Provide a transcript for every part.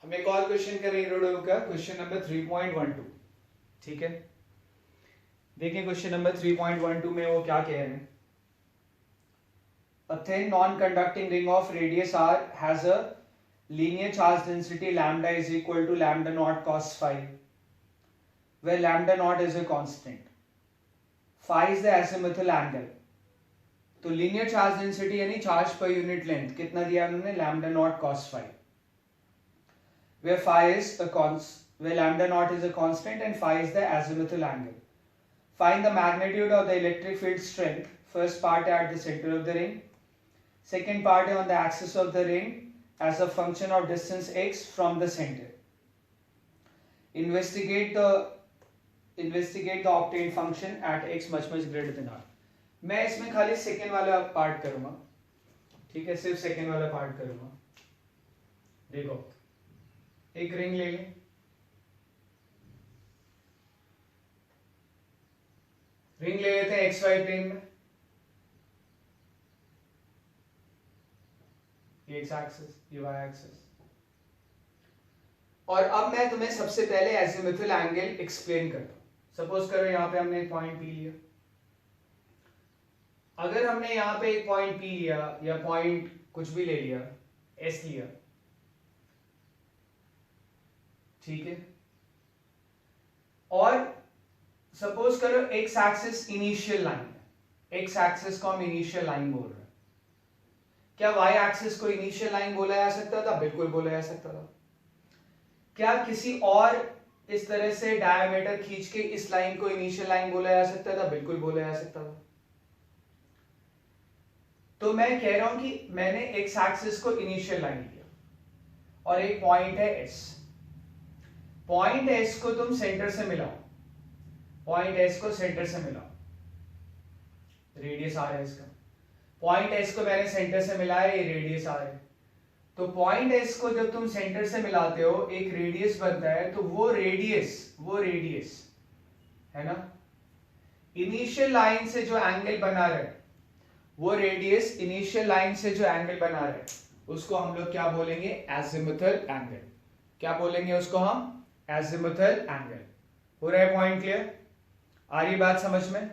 हम एक और क्वेश्चन कर रहे हैं का, क्वेश्चन नंबर 3.12। ठीक है, देखिए क्वेश्चन नंबर 3.12 में वो क्या कह रहे हैं। A thin non-conducting ring of radius r has a linear charge density lambda is equal to lambda naught cos phi, where lambda naught is a constant. Phi is the azimuthal angle. तो linear charge density यानी charge पर unit length कितना दिया उन्होंने, lambda naught cos phi, where phi is a where lambda naught is a constant and phi is the azimuthal angle. Find the magnitude of the electric field strength. First part at the center of the ring. Second part on the axis of the ring as a function of distance x from the center. Investigate the obtained function at x much greater than r. मैं इसमें खाली second वाला part करूंगा, ठीक है, सिर्फ second वाला part करूंगा। देखो एक रिंग ले लें, रिंग ले लेते हैं एक्स वाई प्लेन में, ये एक्स एक्सिस ये वाई एक्सिस। और अब मैं तुम्हें सबसे पहले एजिमुथल एंगल एक्सप्लेन करता हूं। सपोज करो यहां पे हमने एक पॉइंट पी लिया, अगर हमने यहां पे एक पॉइंट पी लिया या पॉइंट कुछ भी ले लिया, एस लिया, ठीक है, और सपोज करो x axis initial line, x axis को हम इनिशियल लाइन बोल रहे हैं। क्या वाई एक्सिस को इनिशियल लाइन बोला जा सकता था? बिल्कुल बोला जा सकता था। क्या किसी और इस तरह से डायमीटर खींच के इस लाइन को इनिशियल लाइन बोला जा सकता था? बिल्कुल बोला जा सकता था। तो मैं कह रहा हूं कि मैंने एक्स एक्सिस को इनिशियल लाइन लिया और एक पॉइंट है एस, पॉइंट एस को तुम सेंटर से मिलाओ, पॉइंट एस को सेंटर से मिलाओ, रेडियस आर है इसका, पॉइंट एस को मैंने सेंटर से मिलाया, ये रेडियस आर है। तो पॉइंट एस को जब तुम सेंटर से मिलाते हो एक रेडियस बनता है, तो वो रेडियस है ना, इनिशियल लाइन से जो एंगल बना रहा है, वो रेडियस इनिशियल लाइन से जो एंगल बना रहा है उसको हम लोग क्या बोलेंगे? Azimuthal angle. क्या बोलेंगे उसको हम? Azimuthal angle. हो रहा है पॉइंट क्लियर? आ रही बात समझ में?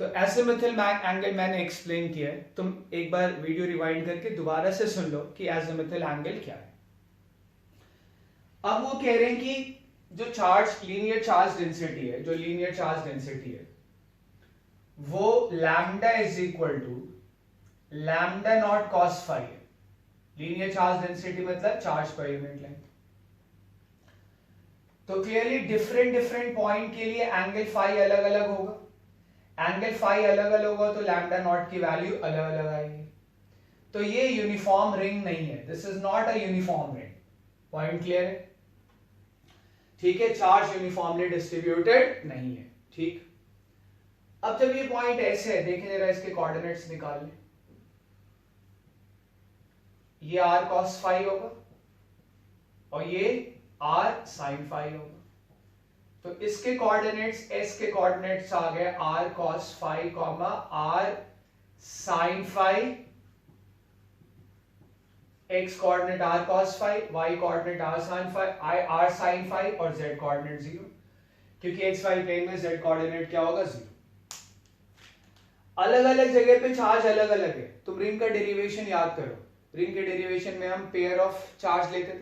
तो एजिमुथल एंगल मैंने एक्सप्लेन किया है, तुम एक बार वीडियो रिवाइंड करके दोबारा से सुन लो कि एजिमुथल एंगल क्या है। अब वो कह रहे हैं कि जो चार्ज लीनियर चार्ज डेंसिटी है, जो लीनियर चार्ज डेंसिटी है वो lambda is equal to lambda naught cos phi है। लीनियर चार्ज डेंसिटी मतलब चार्ज पर यूनिट लेंथ। तो क्लियरली डिफरेंट पॉइंट के लिए एंगल फाई अलग अलग होगा, एंगल फाई अलग अलग होगा तो लैम्डा नॉट की वैल्यू अलग अलग आएगी। तो ये यूनिफॉर्म रिंग नहीं है, this is not a uniform ring. Point clear है? ठीक है, चार्ज यूनिफॉर्मली डिस्ट्रीब्यूटेड नहीं है। ठीक, अब जब ये पॉइंट ऐसे है, देखें जरा इसके कोऑर्डिनेट्स निकाल लें। ये r cos फाई होगा और ये r sin फाई होगा। तो इसके कोऑर्डिनेट्स, s के कोऑर्डिनेट्स आ गए r cos phi comma r sin phi, x coordinate r cos phi, y coordinate r sin phi, r sin phi और z कोऑर्डिनेट 0, क्योंकि x y प्लेन में z coordinate क्या होगा? 0। अलग अलग जगह पे चार्ज अलग अलग है। तुम रिंग का डेरिवेशन याद करो, रिंग के डेरिवेशन में हम पेयर ऑफ चार्ज लेते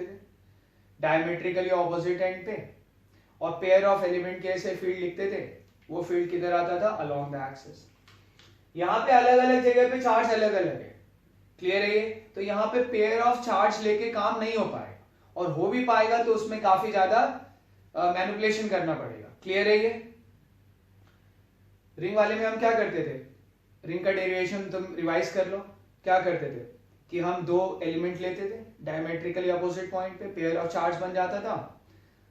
थे, डायमेट्रिकली ऑपोजिट एंड पे, और पेयर ऑफ एलिमेंट के ऐसे फील्ड लिखते थे, वो फील्ड किधर आता था? Along the axis. यहाँ पे अलग अलग जगह पे चार्ज अलग अलग है। क्लियर है ये? तो यहाँ पे पेयर ऑफ चार्ज लेके काम नहीं हो पाएगा, और हो भी पाएगा तो उसमें काफी ज्यादा मैनिपुलेशन करना पड़ेगा। क्लियर है ये? रिंग वाले में हम क्या करते थे, रिंग का डेरिवेशन तुम रिवाइज कर लो, क्या करते थे कि हम दो एलिमेंट लेते थे, डायमेट्रिकली अपोजिट पॉइंट पे पेयर ऑफ चार्ज बन जाता था,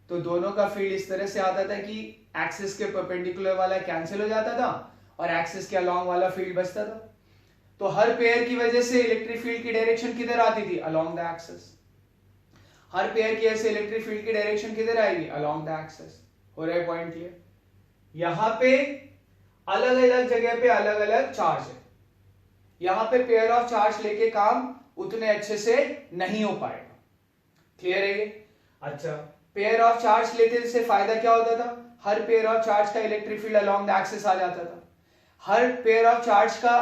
तो दोनों का फील्ड इस तरह से आता था कि एक्सिस के परपेंडिकुलर वाला कैंसिल हो जाता था और एक्सिस के अलोंग वाला फील्ड बचता था। तो हर पेयर की वजह से इलेक्ट्रिक फील्ड की डायरेक्शन किधर आती थी? Along the axis. Her pair की वजह से इलेक्ट्रिक फील्ड की डायरेक्शन किधर आएगी? Along the axis. हो रहा है पॉइंट क्लियर? यहां पे अलग अलग जगह पे अलग अलग चार्ज है, यहां पे पेयर ऑफ चार्ज लेके काम उतने अच्छे से नहीं हो पाएगा। क्लियर है ये? अच्छा, पेयर ऑफ चार्ज लेते से फायदा क्या होता था? हर पेयर ऑफ चार्ज का electric field along the axis आ जाता था। हर पेयर ऑफ चार्ज का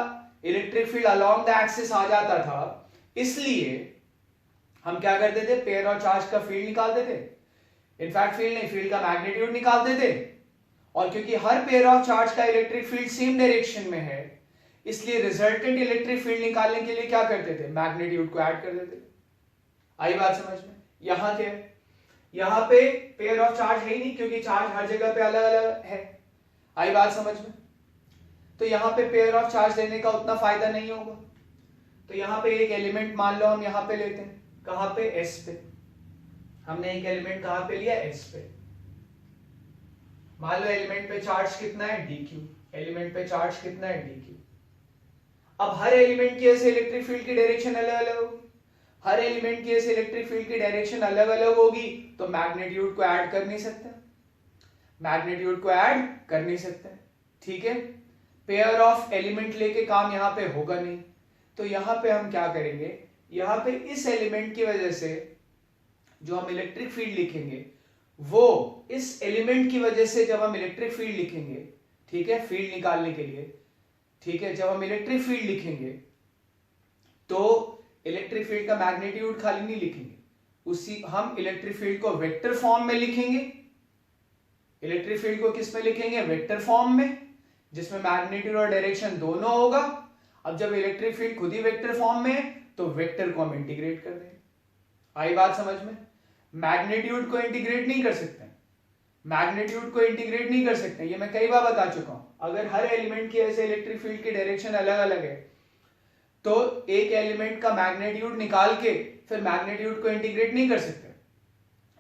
electric field along the axis आ जाता था, इसलिए हम क्या करते थे? पेयर ऑफ चार्ज का फील्ड निकालते थे। इनफैक्ट फील्ड नहीं, फील्ड का मैग्नीट्यूड निकालते थे। और क्योंकि हर पेयर ऑफ चार्ज का इलेक्ट्रिक फील्ड सेम डायरेक्शन में है, इसलिए रिजल्टेंट इलेक्ट्रिक फील्ड निकालने के लिए क्या करते थे? मैग्नीट्यूड को ऐड कर देते। आई बात समझ में? यहां क्या है? यहां पे पेयर ऑफ चार्ज है ही नहीं, क्योंकि चार्ज हर जगह पे अलग अलग है। आई बात समझ में? तो यहां पे पेयर ऑफ चार्ज लेने का उतना फायदा नहीं होगा। तो यहां पे एक एलिमेंट मान लो हम यहां पे लेते हैं, कहां पे? एस पे। हमने एक एलिमेंट कहां पे लिया? एस पे। मान लो एलिमेंट पे चार्ज कितना है? dq। एलिमेंट पे चार्ज कितना है? dq। अब हर एलिमेंट की ऐसे इलेक्ट्रिक फील्ड की डायरेक्शन अलग अलग होगी। हर एलिमेंट की ऐसे इलेक्ट्रिक फील्ड की डायरेक्शन अलग अलग होगी, तो मैग्नीट्यूड को ऐड कर नहीं सकते। मैग्नीट्यूड को ऐड कर नहीं सकते, ठीक है? पेयर ऑफ एलिमेंट लेके काम यहां पे होगा नहीं। तो यहां पे हम क्या करेंगे? यहां पे इस एलिमेंट की वजह से जो हम इलेक्ट्रिक फील्ड लिखेंगे, वो इस एलिमेंट की वजह से जब हम इलेक्ट्रिक फील्ड लिखेंगे, ठीक है, फील्ड निकालने के लिए, ठीक है, जब हम इलेक्ट्रिक फील्ड लिखेंगे तो इलेक्ट्रिक फील्ड का मैग्नीट्यूड खाली नहीं लिखेंगे, उसी हम इलेक्ट्रिक फील्ड को वेक्टर फॉर्म में लिखेंगे। इलेक्ट्रिक फील्ड को किस में लिखेंगे? वेक्टर फॉर्म में, जिसमें मैग्नीट्यूड और डायरेक्शन दोनों होगा। अब जब इलेक्ट्रिक फील्ड खुद ही वेक्टर फॉर्म में है, तो वेक्टर को हम इंटीग्रेट कर देंगे। आई बात समझ में? मैग्नीट्यूड को इंटीग्रेट नहीं कर सकते, मैग्नीट्यूड को इंटीग्रेट नहीं कर सकते, ये मैं कई बार बता चुका हूं। अगर हर एलिमेंट की ऐसे इलेक्ट्रिक फील्ड की डायरेक्शन अलग अलग है, तो एक एलिमेंट का मैग्नीट्यूड निकाल के फिर मैग्नीट्यूड को इंटीग्रेट नहीं कर सकते।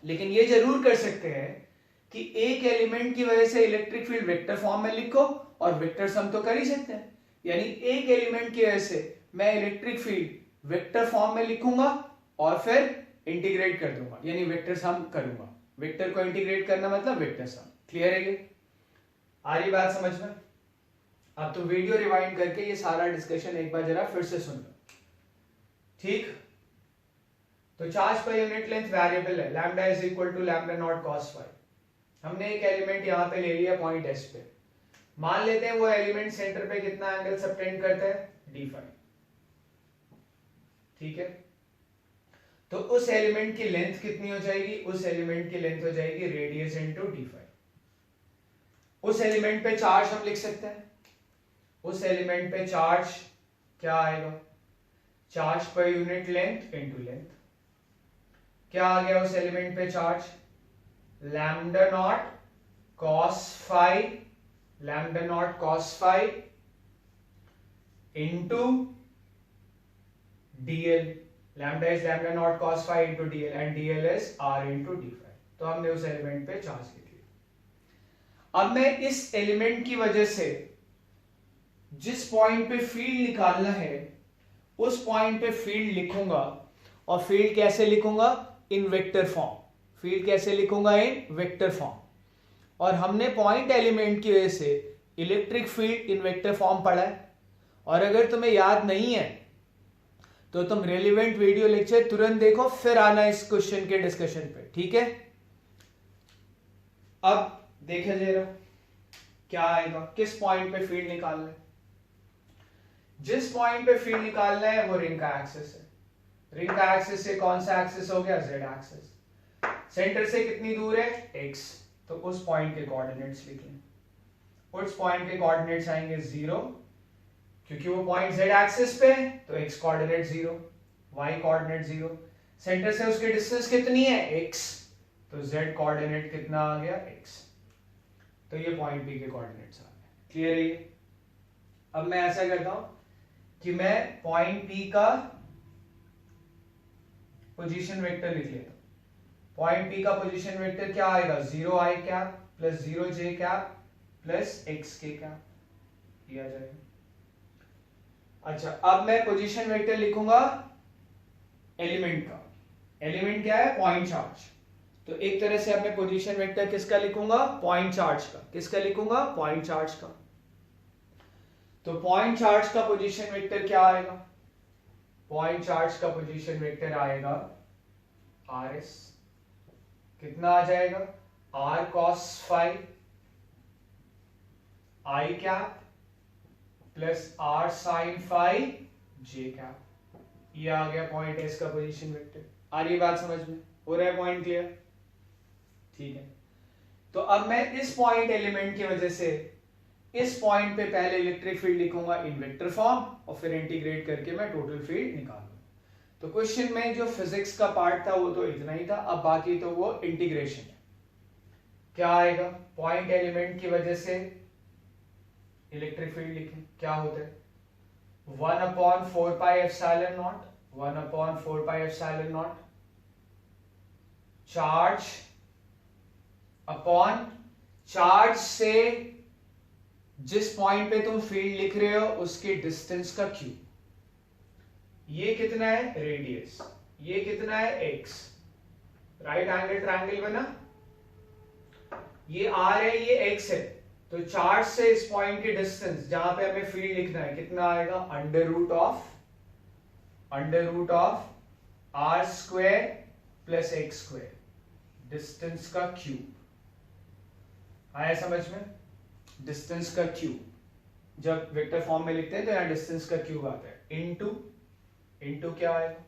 लेकिन ये जरूर कर सकते हैं कि एक एलिमेंट की वजह से इलेक्ट्रिक फील्ड वेक्टर फॉर्म में लिखो, और वेक्टर सम तो कर ही सकते हैं। यानी एक एलिमेंट की वजह से मैं इलेक्ट्रिक फील्ड वेक्टर फॉर्म में लिखूंगा और फिर इंटीग्रेट कर दूंगा, यानी वेक्टर सम करूंगा। वेक्टर को इंटीग्रेट करना मतलब वेक्टर सम। क्लियर है ये? आ रही बात समझ में? अब तो वीडियो रिवाइंड करके ये सारा डिस्कशन एक बार जरा फिर से सुन लो, ठीक? तो चार्ज पर यूनिट लेंथ वेरिएबल है, lambda is equal to lambda naught cos phi. हमने एक एलिमेंट यहां पे ले लिया पॉइंट एस पे। मान लेते हैं वो एलिमेंट सेंटर पे कितना एंगल सबटेंड करता है? डी फाई, ठीक है? तो उस एलिमेंट की लेंथ कितनी हो जाएगी? उस एलिमेंट की लेंथ हो जाएगी रेडियस इनटू डी फाई। उस एलिमेंट पे चार्ज हम लिख सकते हैं, उस एलिमेंट पे चार्ज क्या आएगा? चार्ज पर यूनिट लेंथ इनटू लेंथ। क्या आ गया उस एलिमेंट पे charge? Lambda naught cos phi, lambda naught cos phi into DL. Lambda is lambda naught cos phi into DL, and DL is R into D phi. तो हमने उस element पे charge लिख लिया। अब मैं इस एलिमेंट की वजह से जिस पॉइंट पे फील्ड निकालना है, उस पॉइंट पे फील्ड लिखूंगा। और फील्ड कैसे लिखूंगा? इन वेक्टर फॉर्म। फील्ड कैसे लिखूंगा? इन वेक्टर फॉर्म। और हमने पॉइंट एलिमेंट की वजह से इलेक्ट्रिक फील्ड इन वेक्टर फॉर्म पढ़ा है। और अगर तुम्हें याद नहीं है तो तुम रेलिवेंट वीडियो लेक्चर तुरंत देखो, फिर आना इस क्वेश्चन के डिस्कशन पे, ठीक है? अब देखा जरा क्या आएगा, किस पॉइंट पे फील्ड निकालना है। जिस पॉइंट पे फील्ड निकालना है वो रिंग का एक्सिस है। रिंग का एक्सिस से कौन सा एक्सिस हो गया? Z axis. सेंटर से कितनी दूर है? एक्स। तो उस पॉइंट के कोऑर्डिनेट्स लिख लें। उस पॉइंट के कोऑर्डिनेट्स आएंगे 0, क्योंकि वो पॉइंट जेड एक्सिस पे है, तो X coordinate 0, Y coordinate 0। Centre से उसकी डिस्टेंस कितनी है? एक्स। तो जेड कोऑर्डिनेट कितना आ गया? एक्स। तो ये पॉइंट बी के कोऑर्डिनेट्स आ गए। क्लियर है ये? अब मैं ऐसा करता हूं कि मैं पॉइंट पी का पोजीशन वेक्टर लिख लेता हूं। पॉइंट पी का पोजीशन वेक्टर क्या आएगा? 0i cap plus 0j cap plus x के कैप, दिया जाएगा। अच्छा, अब मैं पोजीशन वेक्टर लिखूंगा एलिमेंट का। एलिमेंट क्या है? Point charge. तो एक तरह से अपने पोजीशन वेक्टर किसका लिखूंगा? पॉइंट चार्ज का। किसका लिखूंगा? पॉइंट चार्ज का। तो पॉइंट चार्ज का पोजीशन वेक्टर क्या आएगा? पॉइंट चार्ज का पोजीशन वेक्टर आएगा आर एस कितना आ जाएगा, R cos phi I cap plus R sine phi J cap. ये आ गया पॉइंट एस का पोजीशन वेक्टर। आ रही बात समझ में, हो रहा है पॉइंट क्लियर? ठीक है, तो अब मैं इस पॉइंट एलिमेंट की वजह से इस पॉइंट पे पहले इलेक्ट्रिक फील्ड लिखूंगा इन वेक्टर फॉर्म और फिर इंटीग्रेट करके मैं टोटल फील्ड निकालूंगा। तो क्वेश्चन में जो फिजिक्स का पार्ट था वो तो इतना ही था, अब बाकी तो वो इंटीग्रेशन है। क्या आएगा, पॉइंट एलिमेंट की वजह से इलेक्ट्रिक फील्ड लिखें, क्या होता है 1/4 पाई epsilon not, 1/4 pi epsilon not charge upon charge से जिस पॉइंट पे तुम फील्ड लिख रहे हो उसके डिस्टेंस का क्यूब। ये कितना है, रेडियस, ये कितना है, एक्स, राइट एंगल ट्रायंगल बना, ये आर है, ये एक्स है, तो चार्ज से इस पॉइंट के डिस्टेंस जहां पे हमें फील्ड लिखना है कितना आएगा, under root of R square plus x square, distance का क्यूब। आया समझ में, डिस्टेंस का क्यूब जब वेक्टर फॉर्म में लिखते हैं तो यहां डिस्टेंस का क्यूब आता है, इनटू क्या आएगा,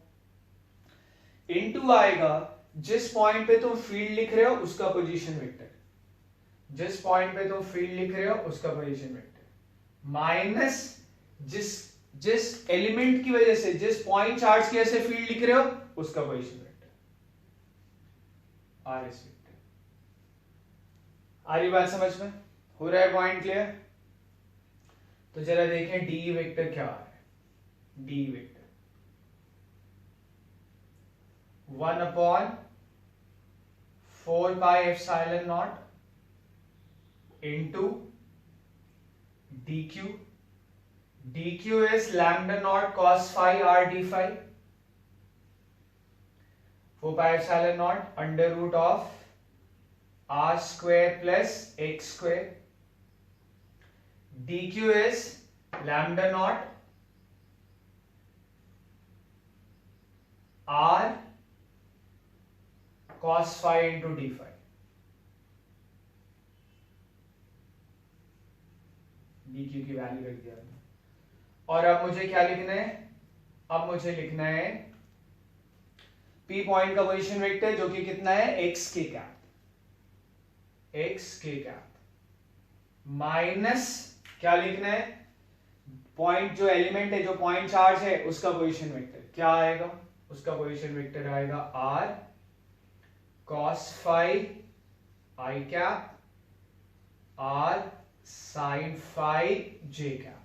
इनटू आएगा जिस पॉइंट पे तुम फील्ड लिख रहे हो उसका पोजीशन वेक्टर, जिस पॉइंट पे तुम फील्ड लिख रहे हो उसका पोजीशन वेक्टर, माइनस जिस एलिमेंट की वजह से जिस पॉइंट चार्ज की वजह से फील्ड लिख रहे हो उसका position vector, r s vector. आ रही बात समझ में, हो रहा है पॉइंट क्लियर? तो जरा देखें डी वेक्टर क्या आ रहा है, D vector 1/4 pi epsilon not into dq, dq is lambda naught cos phi r d phi, 4 pi epsilon naught under root of r square plus x square, dq is lambda naught r cos phi into d phi, dq की value रख दिया। और अब मुझे क्या लिखना है, अब मुझे लिखना है p पॉइंट का पोजीशन वेक्टर जो कि कितना है, x के कैप, x के कैप माइनस क्या लिखना है, पॉइंट जो एलिमेंट है जो पॉइंट चार्ज है उसका पोजीशन वेक्टर क्या आएगा, उसका पोजीशन वेक्टर आएगा r cos phi i cap r sin phi j cap.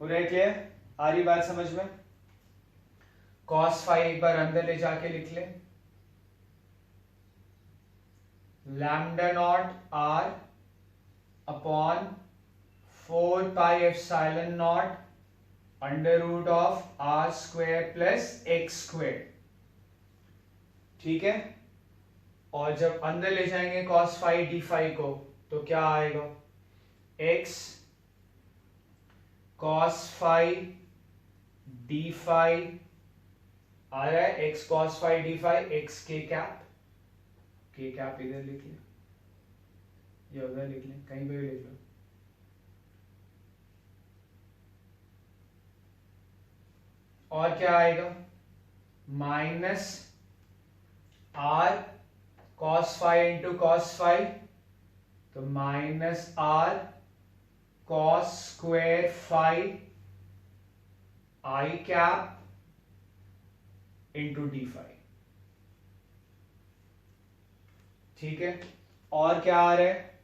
हो रहा है क्लियर? आ रही बात समझ में? cos phi एक बार अंदर ले जाके लिख ले, lambda naught r upon 4 pi epsilon naught under root of r square plus x square, ठीक है। और जब अंदर ले जाएंगे cos phi d phi को तो क्या आएगा, x cos phi d phi आ रहा है, x cos phi d phi x k cap इधर लिख ले या उधर लिख ले, कहीं पे भी लिख लो, और क्या आएगा minus r cos phi into cos phi, तो minus r cos square phi i cap into D phi, ठीक है। और क्या आ रहा है,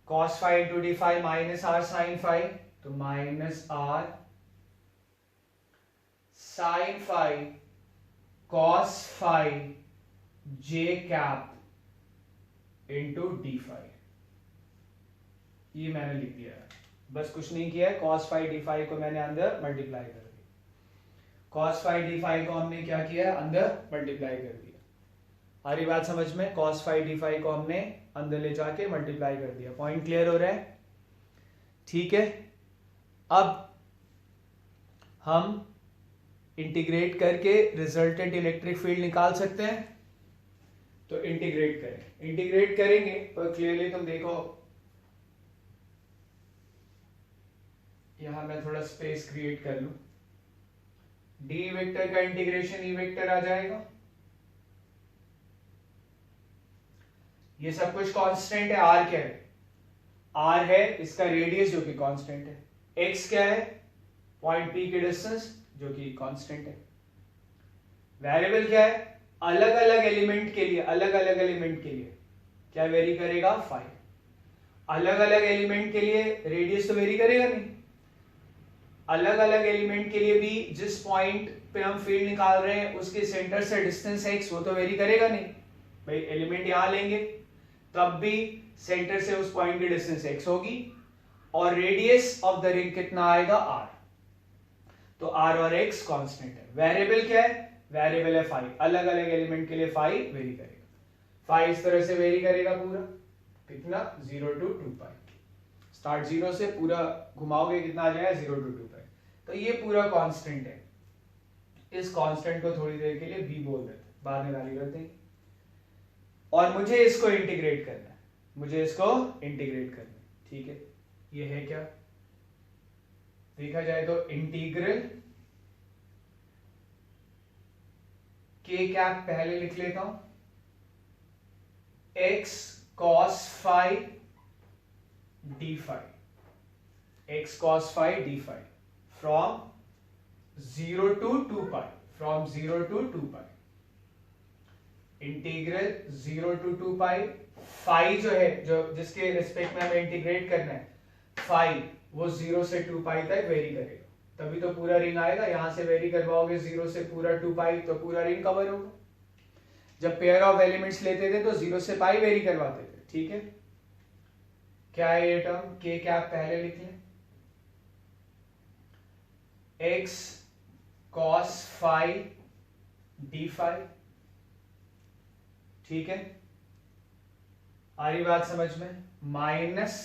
cos phi into D phi minus r sin phi, तो minus r sin phi cos phi j cap into D phi, ये मैंने लिख दिया है, बस कुछ नहीं किया है, cos phi d phi को मैंने अंदर मल्टीप्लाई कर दिया, cos phi d phi को हमने क्या किया है, अंदर मल्टीप्लाई कर दिया। आ रही बात समझ में, cos phi d phi को हमने अंदर ले जाके मल्टीप्लाई कर दिया। पॉइंट क्लियर हो रहा है? ठीक है। अब हम इंटीग्रेट करके रिजल्टेंट इलेक्ट्रिक फील्ड निकाल सकते हैं। तो इंटीग्रेट करें, इंटीग्रेट करेंगे पर क्लियरली तुम देखो यहां मैं थोड़ा स्पेस क्रिएट कर लूं, डी वेक्टर का इंटीग्रेशन ई वेक्टर आ जाएगा। ये सब कुछ कांस्टेंट है, आर क्या है, आर है इसका रेडियस जो कि कांस्टेंट है, एक्स क्या है पॉइंट पी की डिस्टेंस जो कि कांस्टेंट है, वेरिएबल क्या है अलग अलग एलिमेंट के लिए, अलग अलग एलिमेंट के लिए क्या वेरी करेगा फाई, अलग अलग एलिमेंट के लिए रेडियस तो वेरी करेगा नहीं, अलग अलग एलिमेंट के लिए भी जिस पॉइंट पे हम फील्ड निकाल रहे हैं उसके सेंटर से डिस्टेंस x वो तो वेरी करेगा नहीं भाई, एलिमेंट यहां लेंगे तब भी सेंटर से उस पॉइंट की डिस्टेंस x होगी और रेडियस ऑफ द रिंग कितना आएगा r, तो r और x कांस्टेंट है। वेरिएबल क्या है, वेरिएबल है फाई, अलग अलग एलिमेंट के लिए फाई वेरी करेगा, फाई इस तरह से वेरी करेगा पूरा कितना 0 to 2 पाई, स्टार्ट 0 से पूरा घुमाओगे कितना आ जाएगा 0 to 2 पाई, तो ये पूरा कांस्टेंट है। इस कांस्टेंट को थोड़ी देर के लिए b बोल देते हैं, बाद में वैल्यू कर देंगे, और मुझे इसको इंटीग्रेट करना है, मुझे इसको इंटीग्रेट करना है, ठीक है। ये है क्या, देखा जाए तो इंटीग्रल के कैप पहले लिख लेता हूं, x cos phi d phi, x cos phi d phi from 0 to 2 pi, from 0 to 2 pi, integral 0 to 2 pi, phi जो है जो जिसके रिस्पेक्ट में हमें इंटीग्रेट करना है, phi वो 0 से 2 pi तक वेरी करेगा, तभी तो पूरा रिंग आएगा, यहां से वेरी करवाओगे 0 से पूरा 2 pi तो पूरा रिंग कवर होगा। जब पेयर ऑफ एलिमेंट्स लेते थे तो 0 से पाई वेरी करवाते थे, ठीक है। क्या है ये टर्म, के कैप पहले लिख लें, x cos phi d phi, ठीक है, आ रही बात समझ में, माइनस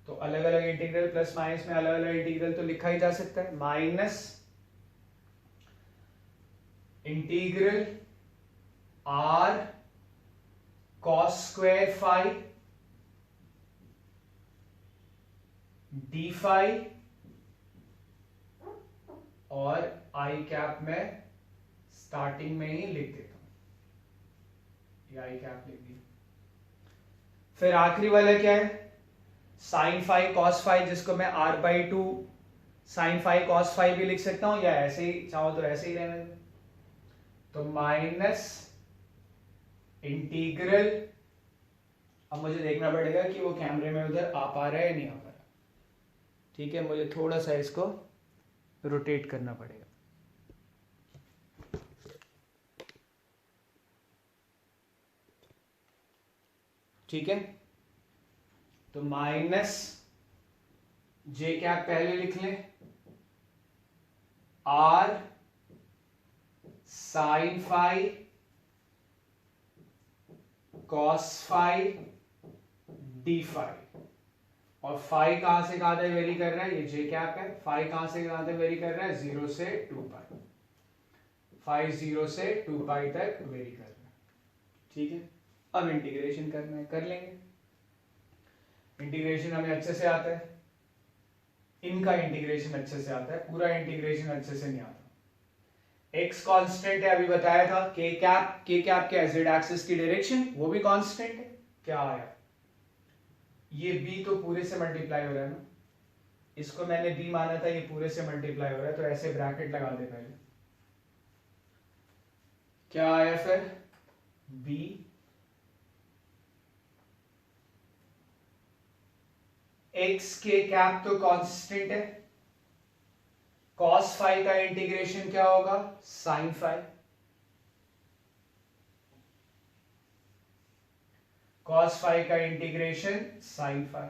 तो अलग अलग इंटीग्रल प्लस माइनस में अलग अलग इंटीग्रल तो लिखा ही जा सकता है, minus integral r cos square phi d phi, और i कैप में स्टार्टिंग में ही लिख देता हूं, ये i कैप लिख दी। फिर आखिरी वाला क्या है, sin phi cos phi, जिसको मैं r/2 sin phi cos phi भी लिख सकता हूं, या ऐसे ही चाहो तो ऐसे ही रहने दो, तो माइनस इंटीग्रल, अब मुझे देखना पड़ेगा कि वो कैमरे में उधर आ पा रहा है या नहीं आ पा रहा, ठीक है, मुझे थोड़ा सा इसको रोटेट करना पड़ेगा, ठीक है। तो माइनस जे कैप पहले लिख लें, r sin phi cos phi d phi, और phi कहां से कहां तक वेरी कर रहा है, ये जे कैप है, phi कहां से कहां तक वेरी कर रहा है 0 से 2 पाई, phi 0 से 2 पाई तक वेरी कर रहा है, ठीक है। अब इंटीग्रेशन करना है, कर लेंगे, इंटीग्रेशन हमें अच्छे से आता है, इनका इंटीग्रेशन अच्छे से आता है, पूरा इंटीग्रेशन अच्छे से नहीं आता। x कांस्टेंट है, अभी बताया था, k कैप क्या है z एक्सिस की डायरेक्शन, वो भी कांस्टेंट है, क्या आया, ये b तो पूरे से मल्टीप्लाई हो रहा है ना, इसको मैंने b माना था, ये पूरे से मल्टीप्लाई हो रहा है, तो ऐसे ब्रैकेट लगा दे पहले, क्या आया फिर b x के कैप तो कांस्टेंट है, cos phi का इंटीग्रेशन क्या होगा sin phi, cos phi का इंटीग्रेशन sin phi,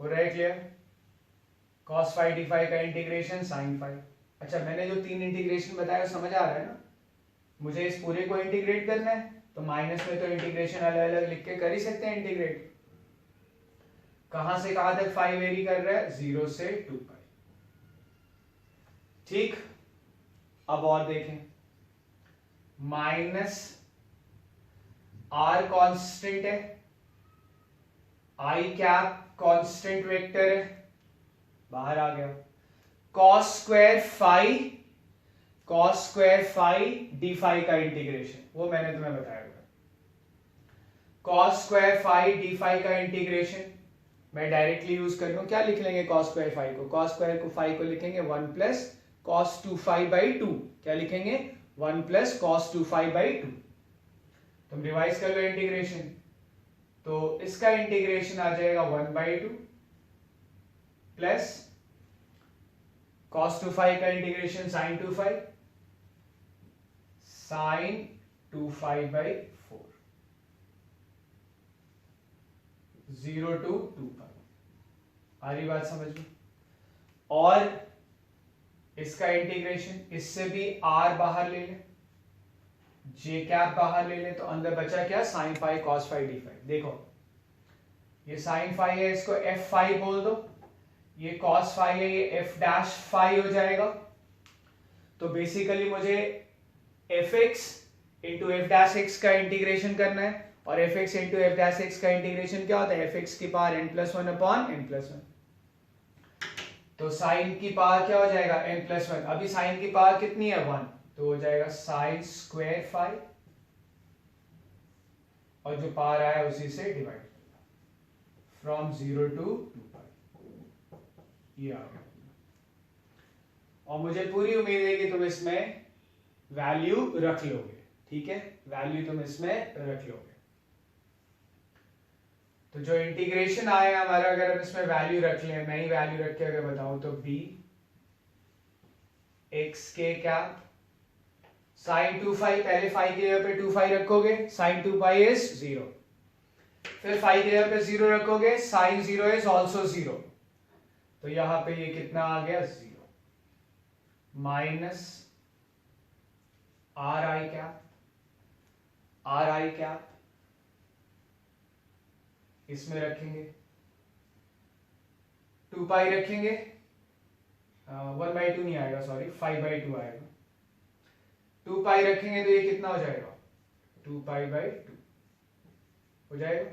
हो रहा है clear, cos phi d phi का इंटीग्रेशन sin phi। अच्छा, मैंने जो 3 इंटीग्रेशन बताया समझ आ रहा है ना, मुझे इस पूरे को इंटीग्रेट करना है, तो माइनस में तो इंटीग्रेशन अलग अलग लिख के कर ही सकते हैं इंटीग्रेट, कहां से कहां तक फाई वेरी कर रहा है 0 से 2 पाई, ठीक, अब और देखें, माइनस आर कांस्टेंट है, आई कैप कांस्टेंट वेक्टर है, बाहर आ गया, cos square phi D phi का इंटीग्रेशन, वो मैंने तुम्हें बताया हुआ, cos square phi D phi का इंटीग्रेशन मैं डायरेक्टली यूज कर लूं, क्या लिख लेंगे cos स्क्वायर फाई को, cos स्क्वायर को फाई को लिखेंगे 1 प्लस cos 2 फाई बाई 2, क्या लिखेंगे 1 प्लस cos 2 फाई बाई 2, तुम रिवाइज कर लो इंटीग्रेशन, तो इसका इंटीग्रेशन आ जाएगा 1 बाई 2 प्लस cos 2 फाई का integration sin 2 phi, sin 2 phi by 4, 0 to 2 pi, आ रही बात समझ में। और इसका इंटीग्रेशन, इससे भी r बाहर ले ले, j कैप बाहर ले ले, तो अंदर बचा क्या, sin phi cos phi D phi, देखो ये sin फाई है, इसको f फाई बोल दो, ये cos फाई है, ये f डैश फाई हो जाएगा, तो बेसिकली मुझे fx into F dash x का इंटीग्रेशन करना है, और fx into F dash x का इंटीग्रेशन क्या होता है, fx की पावर n+1 अपॉन n+1, तो साइन की पावर क्या हो जाएगा n+1, अभी साइन की पावर कितनी है 1, तो हो जाएगा साइन स्क्वायर फाई, और जो पावर आया उसी से डिवाइड, फ्रॉम 0 to 2 पाई, ये आ गया। और मुझे पूरी उम्मीद है कि तुम इसमें वैल्यू रख लोगे, ठीक है, वैल्यू तुम इसमें रख लोगे। तो जो इंटीग्रेशन आया हमारा, अगर हम इसमें वैल्यू रख लें, मैं ही वैल्यू रख के अगर बताऊं तो b x के कैप sin 2 फाई, पहले फाई के जगह पे 2 फाई रखोगे, sin 2 पाई इज 0, फिर फाई के जगह पे 0 रखोगे, sin 0 इज ऑल्सो 0, तो यहां पे ये कितना आ गया 0, माइनस आर आई कैप इसमें रखेंगे, 2 पाई रखेंगे, 1 बाई 2 नहीं आएगा, सॉरी 5 बाई 2 आएगा, 2 पाई रखेंगे तो ये कितना हो जाएगा 2 पाई बाई 2 हो जाएगा,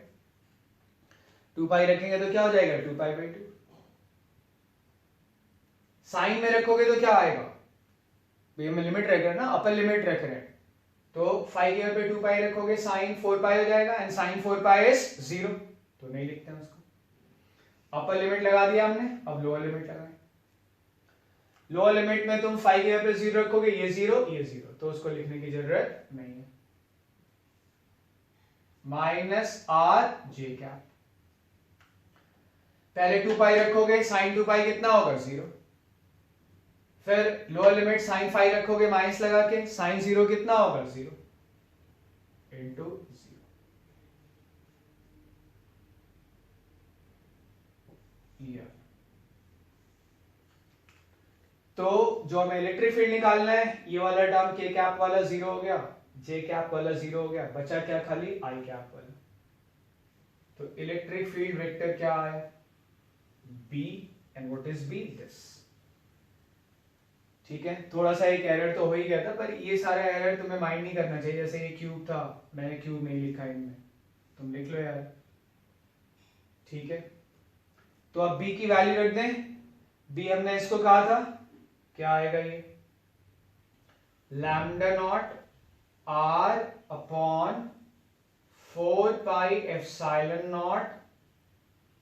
2 पाई रखेंगे तो क्या हो जाएगा 2 पाई बाई 2, साइन में रखोगे तो क्या आएगा, भैया मैं लिमिट रख रहे हैं ना, अपर लिमिट रख रहे हैं, तो 5 के पे 2 पाई रखोगे, साइन 4 पाई हो जाएगा, एंड साइन 4 पाई इज 0, तो नहीं लिखते हैं उसको, अपर लिमिट लगा दिया हमने, अब लोअर लिमिट लगाएं, लोअर लिमिट में तुम 5 के पे 0 रखोगे, ये 0 ये 0, तो उसको लिखने की जरूरत नहीं है, माइनस आर जे कैप, पहले 2 पाई रखोगे, साइन 2 पाई कितना होगा 0, फिर लोअर लिमिट साइन 5 रखोगे माइनस लगा के, साइन 0 कितना होगा 0 इंटू 0, तो जो हमें इलेक्ट्रिक फील्ड निकालना है, ये वाला टर्म के कैप वाला 0 हो गया, जे कैप वाला 0 हो गया, बचा क्या खाली आई कैप वाला, तो इलेक्ट्रिक फील्ड वेक्टर क्या है B, and what is B, this, ठीक है। थोड़ा सा एक एरर तो हो ही गया था, पर ये सारा एरर तुम्हें माइंड नहीं करना चाहिए, जैसे ये क्यूब था, मैंने क्यूब नहीं लिखा इनमें, तुम लिख लो यार, ठीक है। तो अब B की वैल्यू रख दें, B हमने इसको कहा था, क्या आएगा ये, lambda naught R upon 4 pi epsilon not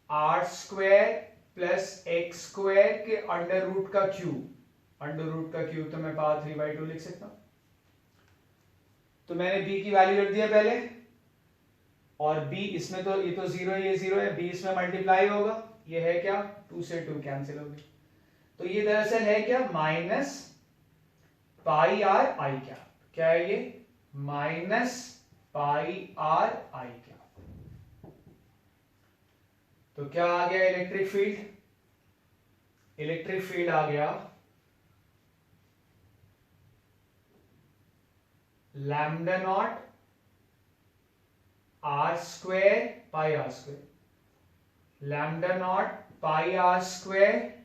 R square plus x square के अंडर रूट का क्यूब, अंडर रूट का क्यूब तो मैं पावर 3/2 लिख सकता हूं, तो मैंने b की वैल्यू रख दिया पहले, और b इसमें तो ये तो 0 ये 0 है, b इसमें मल्टीप्लाई होगा, ये है क्या 2 से 2 कैंसिल हो गए, तो ये दरअसल है क्या minus pi R I cap, क्या है ये minus pi R I cap, तो क्या आ गया इलेक्ट्रिक फील्ड, इलेक्ट्रिक फील्ड आ गया lambda naught are square pi are square, lambda naught pi are square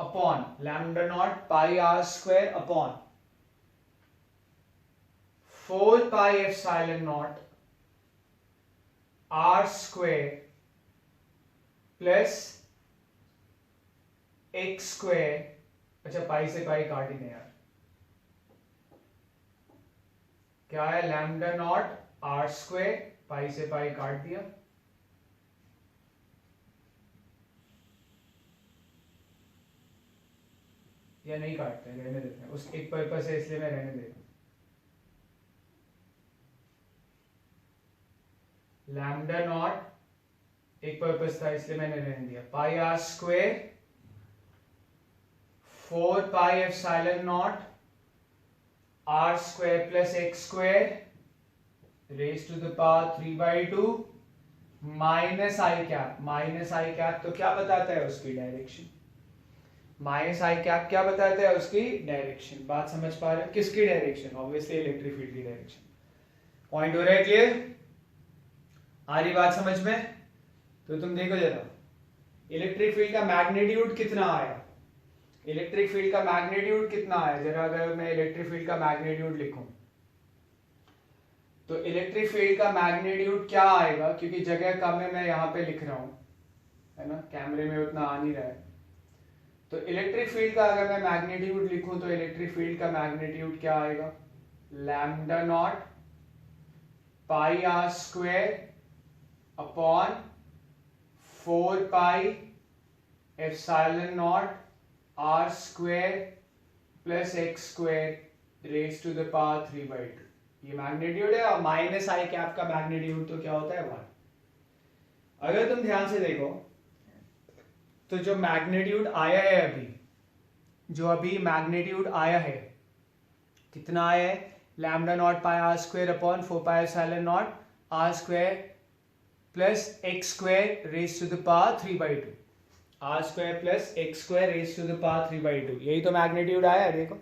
upon lambda naught pi are square upon 4 pi epsilon naught are square plus x square. अच्छा pi से पाई काट ही नहीं यार, क्या है lambda naught are square, पाई से पाई काट दिया, या नहीं काटते, रहने देते हैं, उस एक पर्पस है इसलिए मैं रहने देता हूं। लैम्डा नॉट एक पर्पस था इसलिए मैंने रहने दिया, pi are square 4 pi epsilon naught are square plus x square raise to the power 3/2 minus I cap. Minus I cap तो क्या बताता है उसकी डायरेक्शन, माइनस आई कैप क्या बताता है उसकी डायरेक्शन। बात समझ पा रहे हैं, किसकी डायरेक्शन, ऑब्वियसली इलेक्ट्रिक फील्ड की डायरेक्शन। पॉइंट हो रहा है क्लियर, आ रही बात समझ में। तो तुम देखो जरा इलेक्ट्रिक फील्ड का मैग्नीट्यूड कितना आया, इलेक्ट्रिक फील्ड का मैग्नीट्यूड कितना आया, जरा अगर मैं इलेक्ट्रिक फील्ड का मैग्नीट्यूड लिखूं तो इलेक्ट्रिक फील्ड का मैग्नीट्यूड क्या आएगा, क्योंकि जगह कम है मैं यहां पे लिख रहा हूं, है ना, कैमरे में उतना आ नहीं रहा है। तो इलेक्ट्रिक फील्ड का अगर मैं मैग्नीट्यूड लिखूं तो इलेक्ट्रिक फील्ड का मैग्नीट्यूड क्या आएगा, lambda naught pi are square upon 4 pi epsilon naught are square plus x square raise to the power 3/2। ये मैग्नीट्यूड है, और माइनस आई कैप का मैग्नीट्यूड तो क्या होता है 1। अगर तुम ध्यान से देखो तो जो मैग्नीट्यूड आया है अभी, जो अभी मैग्नीट्यूड आया है कितना आया है, lambda naught pi are square upon 4 pi epsilon naught are square plus x square raise to the power 3/2, R square plus x square raise to the power 3/2, यही तो मैग्नीट्यूड आया है। देखो